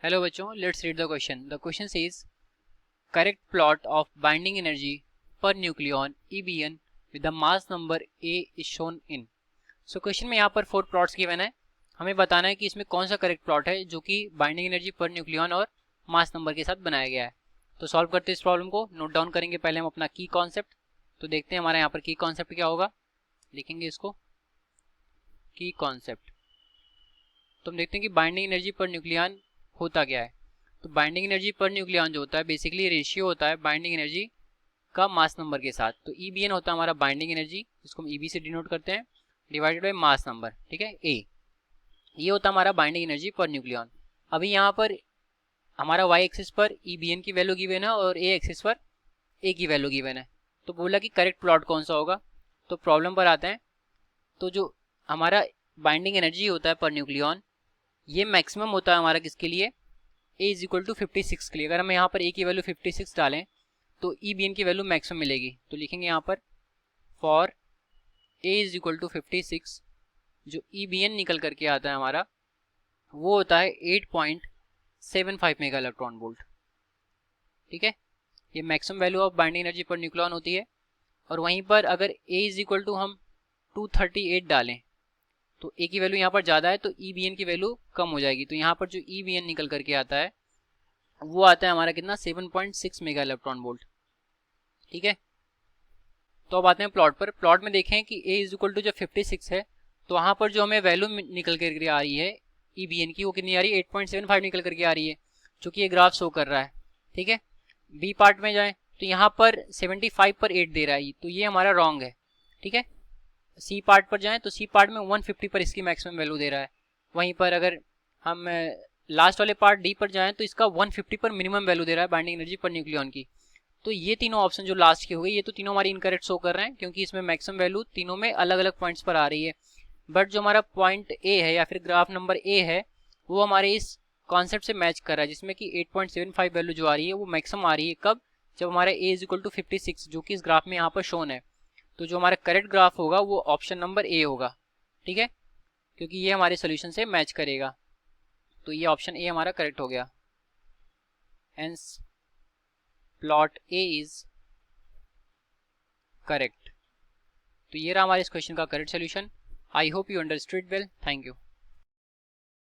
Hello बच्चों, let's read the question. The question says correct plot of binding energy per nucleon EBN with the mass number A is shown in. So question में यहाँ पर 4 plots given है. हमें बताना है कि इसमें कौन सा करेक्ट प्लॉट है जो कि बाइंडिंग एनर्जी पर न्यूक्लियन और मास नंबर के साथ बनाया गया है. तो सॉल्व करते हैं इस प्रॉब्लम को. नोट डाउन करेंगे पहले हम अपना की कॉन्सेप्ट. तो देखते हैं हमारा यहाँ पर की कॉन्सेप्ट क्या होगा. लिखेंगे इसको की कॉन्सेप्ट. तो हम देखते हैं कि बाइंडिंग एनर्जी पर न्यूक्लियन होता क्या है. तो बाइंडिंग एनर्जी पर न्यूक्लियन जो होता है बेसिकली रेशियो होता है बाइंडिंग एनर्जी का मास नंबर के साथ. तो EBN होता है हमारा बाइंडिंग एनर्जी, जिसको हम EB से डिनोट करते हैं, डिवाइडेड बाय मास नंबर. ठीक है, A. ये होता है हमारा बाइंडिंग एनर्जी पर न्यूक्लियन. अभी यहाँ पर हमारा y एक्सिस पर EBN की वैल्यू गिवन है और A एक्सिस पर A की वैल्यू गिवन है. तो बोला कि करेक्ट प्लॉट कौन सा होगा. तो प्रॉब्लम पर आते हैं. तो जो हमारा बाइंडिंग एनर्जी होता है पर न्यूक्लियन, ये मैक्सिमम होता है हमारा किसके लिए, A इज इक्वल टू 56 के लिए. अगर हम यहाँ पर A की वैल्यू 56 डालें तो EBN की वैल्यू मैक्सिमम मिलेगी. तो लिखेंगे यहाँ पर for A is equal to 56, जो EBN निकल करके आता है हमारा वो होता है 8.75 मेगा इलेक्ट्रॉन वोल्ट. ठीक है, ये maximum value of binding energy per nucleon होती है. और वहीं पर अगर A इज इक्वल टू हम 238 डालें तो A की वैल्यू यहाँ पर ज़्यादा है तो EBN की वैल्यू कम हो जाएगी. तो यहाँ पर जो EBN निकल करके आता है वो आता है हमारा कितना, 7.6 मेगा इलेक्ट्रॉन वोल्ट. ठीक है, तो अब आते हैं प्लॉट पर. प्लॉट में देखें कि A इज इक्वल टू जब 56 है तो वहाँ पर जो हमें वैल्यू निकल करके आ रही है EBN की वो कितनी आ रही है, 8.75 निकल करके आ रही है, जो कि ये ग्राफ शो कर रहा है. ठीक है, बी पार्ट में जाए तो यहाँ पर 75 पर 8 दे रहा है, तो ये हमारा रॉन्ग है. ठीक है, सी पार्ट पर जाएं तो सी पार्ट में 150 पर इसकी मैक्सिमम वैल्यू दे रहा है. वहीं पर अगर हम लास्ट वाले पार्ट डी पर जाएं तो इसका 150 पर मिनिमम वैल्यू दे रहा है बाइंडिंग एनर्जी पर न्यूक्लियन की. तो ये तीनों ऑप्शन जो लास्ट के हो गए ये तो तीनों हमारी इनकरेक्ट शो कर रहे हैं, क्योंकि इसमें मैक्सिमम वैल्यू तीनों में अलग अलग पॉइंट्स पर आ रही है. बट जो हमारा पॉइंट ए है या फिर ग्राफ नंबर ए है वो हमारे इस कॉन्सेप्ट से मैच कर रहा है, जिसमें कि 8.75 वैल्यू जो आ रही है वो मैक्सिमम आ रही है. कब, जब हमारा ए इज इक्वल टू 56, जो कि इस ग्राफ में यहाँ पर शोन है. तो जो हमारा करेक्ट ग्राफ होगा वो ऑप्शन नंबर ए होगा. ठीक है, क्योंकि ये हमारे सोल्यूशन से मैच करेगा. तो ये ऑप्शन ए हमारा करेक्ट हो गया. Hence plot A is correct. तो ये रहा हमारे इस क्वेश्चन का correct solution. I hope you understood well. Thank you.